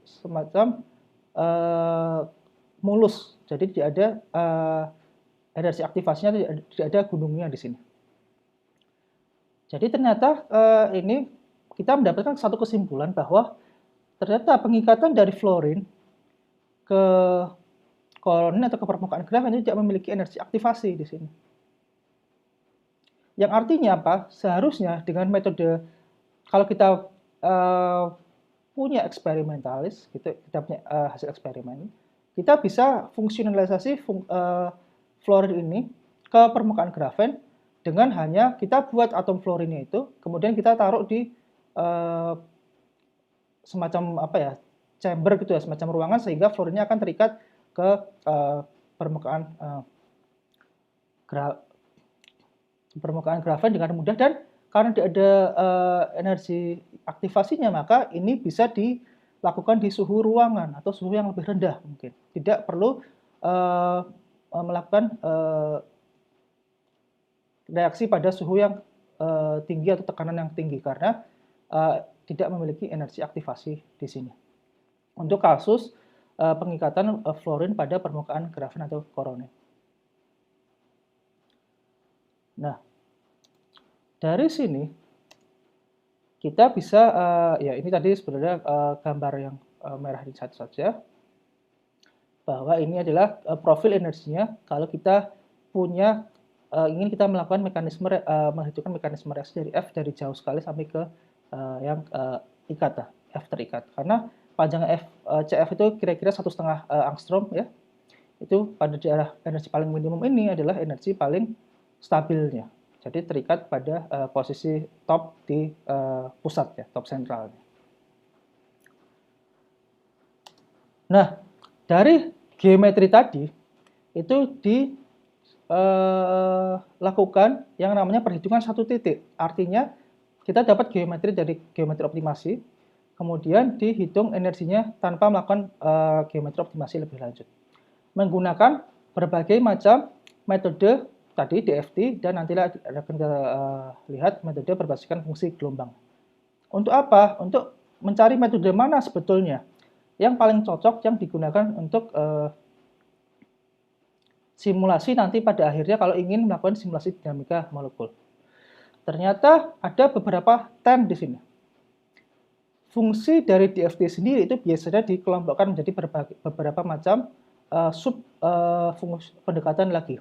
A: semacam mulus. Jadi tidak ada energi aktivasinya, tidak ada gunungnya di sini. Jadi ternyata ini kita mendapatkan satu kesimpulan bahwa ternyata pengikatan dari fluorine ke koronin atau ke permukaan grafen itu tidak memiliki energi aktivasi di sini. Yang artinya apa? Seharusnya dengan metode, kalau kita punya eksperimentalis, kita punya hasil eksperimen, kita bisa fungsionalisasi fluorine ini ke permukaan grafen dengan hanya kita buat atom fluorine itu, kemudian kita taruh di semacam apa ya, chamber gitu ya, semacam ruangan, sehingga fluorine akan terikat ke permukaan grafen dengan mudah, dan karena tidak ada energi aktivasinya, maka ini bisa dilakukan di suhu ruangan atau suhu yang lebih rendah mungkin. Tidak perlu melakukan reaksi pada suhu yang tinggi atau tekanan yang tinggi karena tidak memiliki energi aktivasi di sini. Untuk kasus pengikatan fluorine pada permukaan grafen atau koronin. Nah, dari sini kita bisa, ya ini tadi sebenarnya gambar yang merah di satu saja, bahwa ini adalah profil energinya kalau kita punya ingin kita melakukan mekanisme menghitungkan mekanisme reaksi dari F dari jauh sekali sampai ke yang ikat, F terikat. Karena panjang CF itu kira-kira 1,5 angstrom ya. Itu pada daerah energi paling minimum ini adalah energi paling stabilnya. Jadi terikat pada posisi top di pusat ya, top sentralnya. Nah, dari geometri tadi itu dilakukan yang namanya perhitungan satu titik. Artinya kita dapat geometri dari geometri optimasi, kemudian dihitung energinya tanpa melakukan geometri optimasi lebih lanjut. Menggunakan berbagai macam metode tadi DFT, dan nanti akan kita lihat metode berbasiskan fungsi gelombang. Untuk apa? Untuk mencari metode mana sebetulnya yang paling cocok yang digunakan untuk simulasi nanti pada akhirnya kalau ingin melakukan simulasi dinamika molekul. ternyata ada beberapa trend di sini. Fungsi dari DFT sendiri itu biasanya dikelompokkan menjadi beberapa macam pendekatan lagi.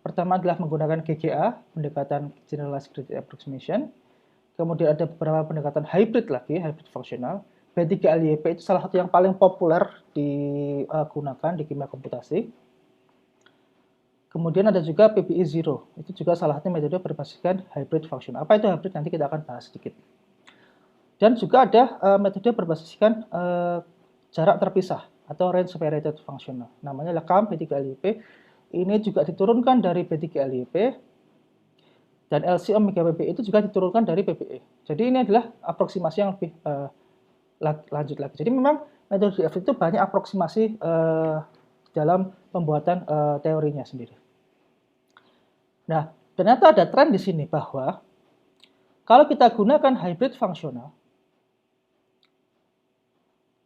A: Pertama adalah menggunakan GGA, pendekatan Generalized Gradient Approximation. Kemudian ada beberapa pendekatan hybrid lagi, hybrid fungsional. B3LYP itu salah satu yang paling populer digunakan di kimia komputasi. Kemudian ada juga PBE0, itu juga salah satu metode berbasiskan hybrid function. Apa itu hybrid? Nanti kita akan bahas sedikit. Dan juga ada metode berbasiskan jarak terpisah atau range separated functional. Namanya LECAM B3LYP. Ini juga diturunkan dari B3LYP. Dan LC omega PBE itu juga diturunkan dari PBE. Jadi ini adalah aproksimasi yang lebih lanjut lagi. Jadi memang metode DFT itu banyak aproksimasi dalam pembuatan teorinya sendiri. Nah, ternyata ada tren di sini bahwa kalau kita gunakan hybrid fungsional,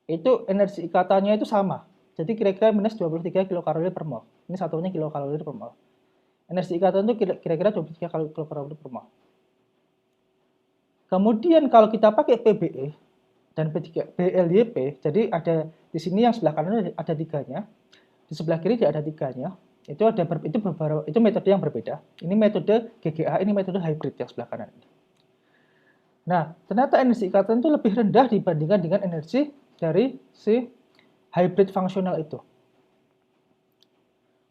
A: itu energi ikatannya itu sama. Jadi kira-kira minus 23 kilokalori per mol. Ini satunya kilokalori per mol. Energi ikatan itu kira-kira 23 kilokalori per mol. Kemudian kalau kita pakai PBE dan BLYP, jadi ada di sini yang sebelah kanan ada tiganya, di sebelah kiri tidak ada tiganya. Itu metode yang berbeda. Ini metode GGA, ini metode hybrid yang sebelah kanan. Nah, ternyata energi ikatan itu lebih rendah dibandingkan dengan energi dari si hybrid fungsional itu.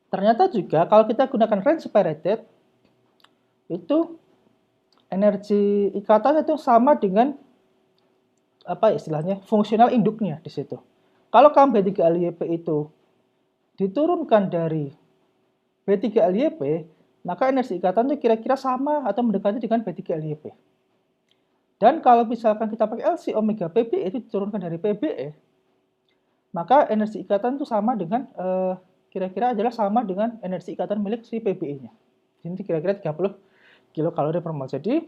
A: Ternyata juga kalau kita gunakan range separated, itu energi ikatan itu sama dengan apa istilahnya fungsional induknya di situ. Kalau B3LYP itu diturunkan dari B3LYP, maka energi ikatan itu kira-kira sama atau mendekati dengan B3LYP. Dan kalau misalkan kita pakai LC omega PBE itu diturunkan dari PBE, maka energi ikatan itu sama dengan kira-kira adalah sama dengan energi ikatan milik si PBE-nya. Ini kira-kira 30 kilokalori per mol. Jadi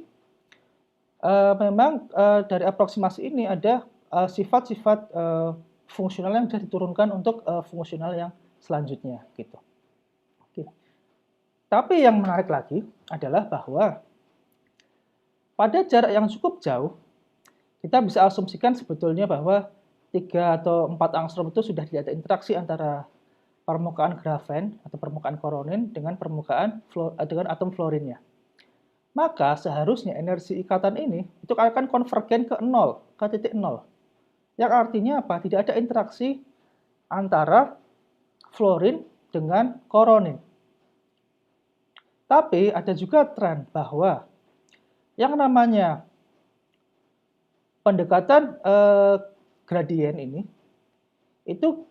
A: memang dari aproksimasi ini ada sifat-sifat fungsional yang sudah diturunkan untuk fungsional yang selanjutnya gitu. Tapi yang menarik lagi adalah bahwa pada jarak yang cukup jauh, kita bisa asumsikan sebetulnya bahwa 3 atau 4 angstrom itu sudah tidak ada interaksi antara permukaan grafen atau permukaan koronin dengan dengan atom fluorinnya. Maka seharusnya energi ikatan ini itu akan konvergen ke 0, ke titik 0. Yang artinya apa? Tidak ada interaksi antara fluorin dengan koronin. Tapi ada juga tren bahwa yang namanya pendekatan gradien ini, itu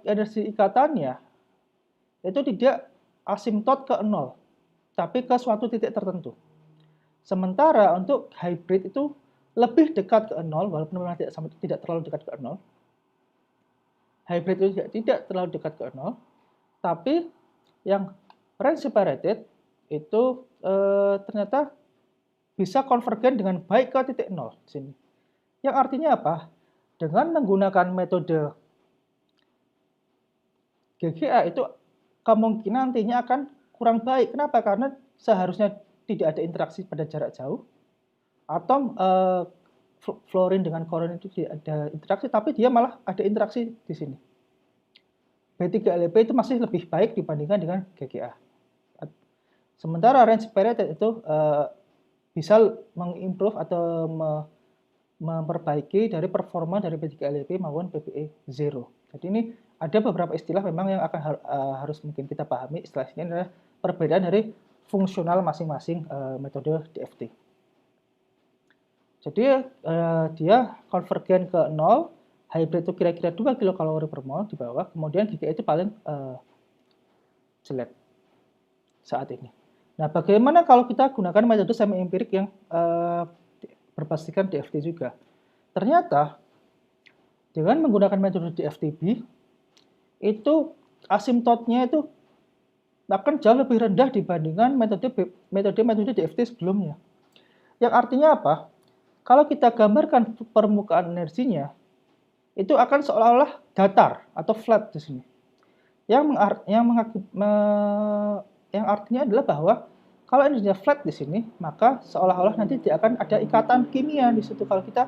A: energi ikatannya itu tidak asimtot ke 0, tapi ke suatu titik tertentu. Sementara untuk hybrid itu lebih dekat ke 0, walaupun memang tidak terlalu dekat ke 0. Hybrid itu tidak terlalu dekat ke 0, tapi yang range separated itu ternyata bisa konvergen dengan baik ke titik 0 di sini. Yang artinya apa? Dengan menggunakan metode GGA itu kemungkinan nantinya akan kurang baik. Kenapa? Karena seharusnya tidak ada interaksi pada jarak jauh. Atom fluorin dengan koronin itu tidak ada interaksi, tapi dia malah ada interaksi di sini. B3LYP itu masih lebih baik dibandingkan dengan GGA. Sementara range separated itu bisa mengimprove atau memperbaiki dari performa dari B3LYP maupun PBE0. Jadi ini ada beberapa istilah memang yang akan harus mungkin kita pahami. Istilah ini adalah perbedaan dari fungsional masing-masing metode DFT. Jadi dia konvergen ke 0, hybrid itu kira-kira 2 kilokalori per mol di bawah, kemudian GGA itu paling jelek saat ini. Nah, bagaimana kalau kita gunakan metode semi empirik yang berbasiskan DFT juga? Ternyata dengan menggunakan metode DFTB itu asimtotnya itu akan jauh lebih rendah dibandingkan metode DFT sebelumnya. Yang artinya apa? Kalau kita gambarkan permukaan energinya, itu akan seolah-olah datar atau flat di sini. Yang artinya adalah bahwa Kalau energinya flat di sini, maka seolah-olah nanti tidak akan ada ikatan kimia di situ kalau kita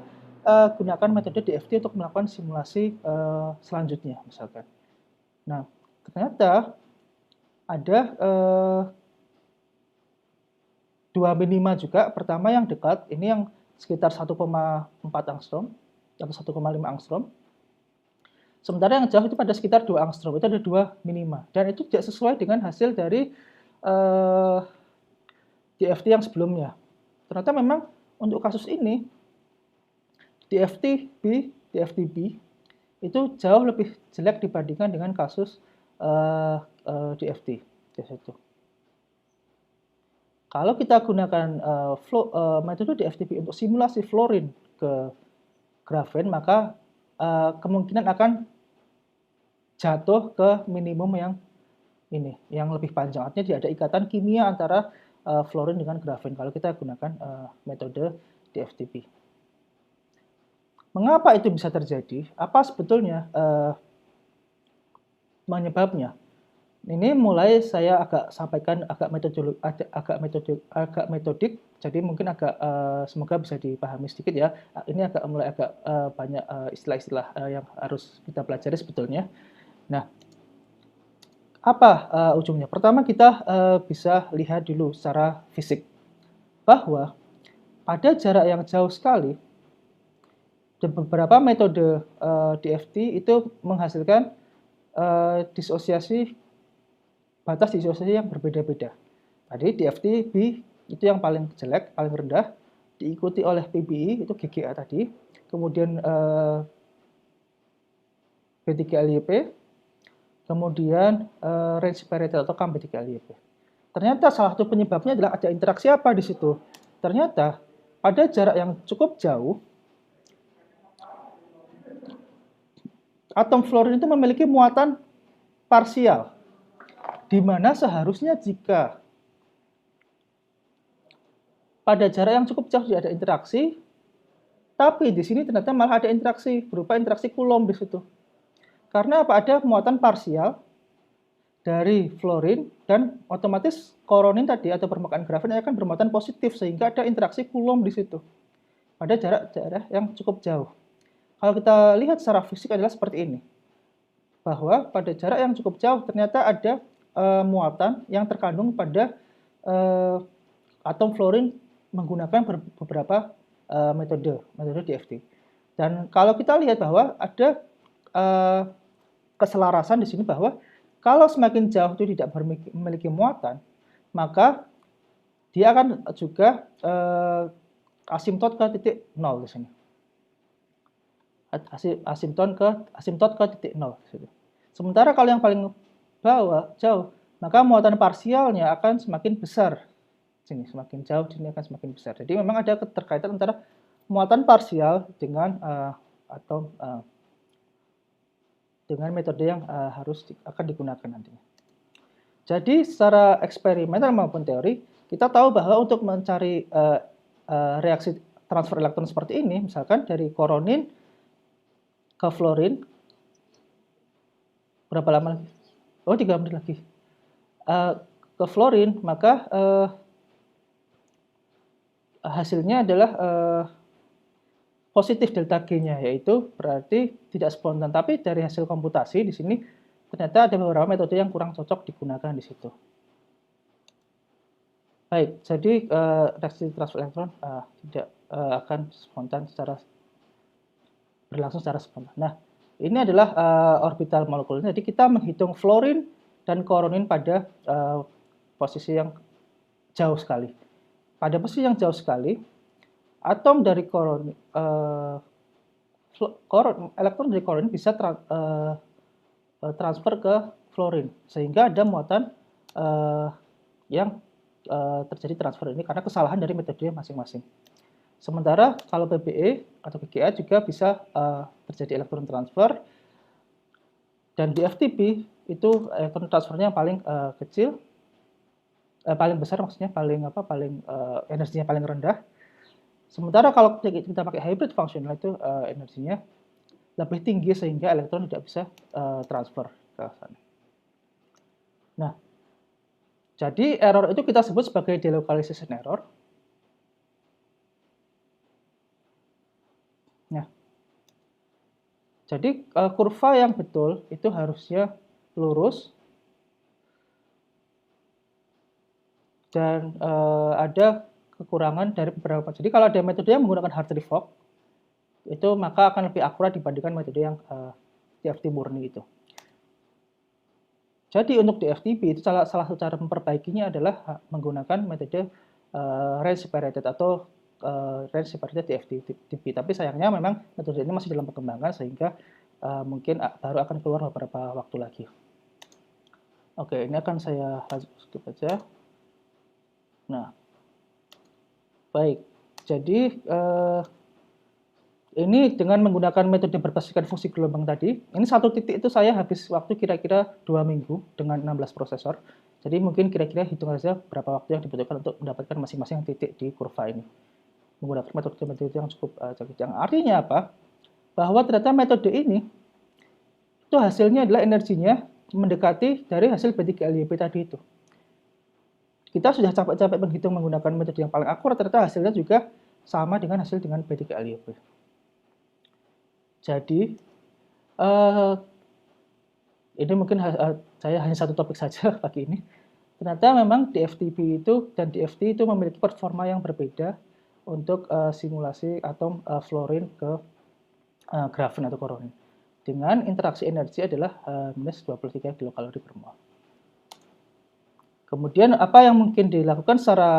A: gunakan metode DFT untuk melakukan simulasi selanjutnya, misalkan. Nah, ternyata ada dua minima juga. Pertama yang dekat, ini yang sekitar 1,4 angstrom atau 1,5 angstrom. Sementara yang jauh itu pada sekitar 2 angstrom, itu ada dua minima. Dan itu tidak sesuai dengan hasil dari DFT yang sebelumnya. Ternyata memang untuk kasus ini, DFT-B itu jauh lebih jelek dibandingkan dengan kasus DFT. Kalau kita gunakan metode DFT-B untuk simulasi fluorine ke grafen, maka kemungkinan akan jatuh ke minimum yang ini, yang lebih panjang. Artinya tidak ada ikatan kimia antara fluorine dengan grafen kalau kita gunakan metode DFT-B. Mengapa itu bisa terjadi? Apa sebetulnya penyebabnya? Ini mulai saya agak sampaikan agak metodik, jadi mungkin agak semoga bisa dipahami sedikit ya. Ini mulai agak banyak istilah-istilah yang harus kita pelajari sebetulnya. Nah, apa ujungnya? Pertama kita bisa lihat dulu secara fisik bahwa pada jarak yang jauh sekali, beberapa metode DFT itu menghasilkan batas disosiasi yang berbeda-beda. Tadi DFT-B itu yang paling jelek, paling rendah, diikuti oleh PBI itu GGA tadi, kemudian B3LYP, kemudian range separated atau KM3LYP. Ternyata salah satu penyebabnya adalah ada interaksi apa di situ. Ternyata pada jarak yang cukup jauh, atom fluorine itu memiliki muatan parsial, di mana seharusnya jika pada jarak yang cukup jauh tidak ada interaksi, tapi di sini ternyata malah ada interaksi berupa interaksi Coulomb di situ. Karena apa? Ada muatan parsial dari fluorine dan otomatis koronin tadi atau permukaan grafen akan bermuatan positif sehingga ada interaksi Coulomb di situ pada jarak yang cukup jauh. Kalau kita lihat secara fisik adalah seperti ini, bahwa pada jarak yang cukup jauh ternyata ada muatan yang terkandung pada atom fluorine menggunakan beberapa metode DFT. Dan kalau kita lihat bahwa ada keselarasan di sini bahwa kalau semakin jauh itu tidak memiliki muatan, maka dia akan juga asimptot ke titik 0 di sini. Asimptot ke titik 0. Sementara kalau yang paling jauh, maka muatan parsialnya akan semakin besar. Sini semakin jauh, sini akan semakin besar. Jadi memang ada keterkaitan antara muatan parsial dengan dengan metode yang akan digunakan nantinya. Jadi secara eksperimental maupun teori, kita tahu bahwa untuk mencari reaksi transfer elektron seperti ini, misalkan dari koronin ke fluorine, berapa lama lagi? Oh, 3 menit lagi. Ke fluorine, maka hasilnya adalah positif delta G-nya, yaitu berarti tidak spontan. Tapi dari hasil komputasi di sini ternyata ada beberapa metode yang kurang cocok digunakan di situ. Baik, jadi reaksi transfer elektron tidak akan spontan berlangsung secara spontan. Nah, ini adalah orbital molekul. Jadi kita menghitung fluorine dan koronin pada posisi yang jauh sekali. Pada posisi yang jauh sekali, atom dari elektron dari koronin bisa transfer ke fluorine, sehingga ada muatan yang terjadi transfer ini karena kesalahan dari metode masing-masing. Sementara kalau PBE atau PGA juga bisa terjadi elektron transfer, dan di FTP itu elektron transfernya paling kecil, paling besar maksudnya, energinya paling rendah. Sementara kalau kita pakai hybrid functional itu energinya lebih tinggi sehingga elektron tidak bisa transfer ke sana. Nah, Jadi error itu kita sebut sebagai delocalization error. Nah, jadi kurva yang betul itu harusnya lurus dan ada kekurangan dari beberapa. Jadi kalau ada metode yang menggunakan Hartree-Fock itu maka akan lebih akurat dibandingkan metode yang DFT murni itu. Jadi untuk DFTP itu salah satu cara memperbaikinya adalah menggunakan metode range separated atau range separated DFTP. Tapi sayangnya memang metode ini masih dalam perkembangan sehingga mungkin baru akan keluar beberapa waktu lagi. Oke, ini akan saya skip aja. Nah, baik. Jadi ini dengan menggunakan metode berbasiskan fungsi gelombang tadi, ini satu titik itu saya habis waktu kira-kira 2 minggu dengan 16 prosesor. Jadi mungkin kira-kira hitung saja berapa waktu yang dibutuhkan untuk mendapatkan masing-masing titik di kurva ini. Menggunakan metode-metode yang cukup canggih. Yang artinya apa? Bahwa ternyata metode ini, itu hasilnya adalah energinya mendekati dari hasil B3LYP tadi itu. Kita sudah capek-capek menghitung menggunakan metode yang paling akurat, ternyata hasilnya juga sama dengan hasil dengan B3LYP. Jadi, ini mungkin saya hanya satu topik saja pagi ini. Ternyata memang DFTP itu dan DFT itu memiliki performa yang berbeda untuk simulasi atom fluorine ke grafen atau koronin. Dengan interaksi energi adalah minus 23 kilokalori per mol. Kemudian apa yang mungkin dilakukan secara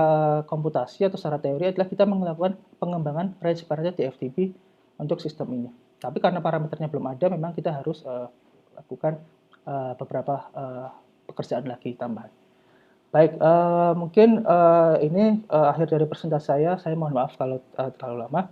A: komputasi atau secara teori adalah kita melakukan pengembangan range separated DFTP untuk sistem ini. Tapi karena parameternya belum ada, memang kita harus lakukan beberapa pekerjaan lagi tambahan. Baik, mungkin ini akhir dari presentasi saya. Saya mohon maaf kalau terlalu lama.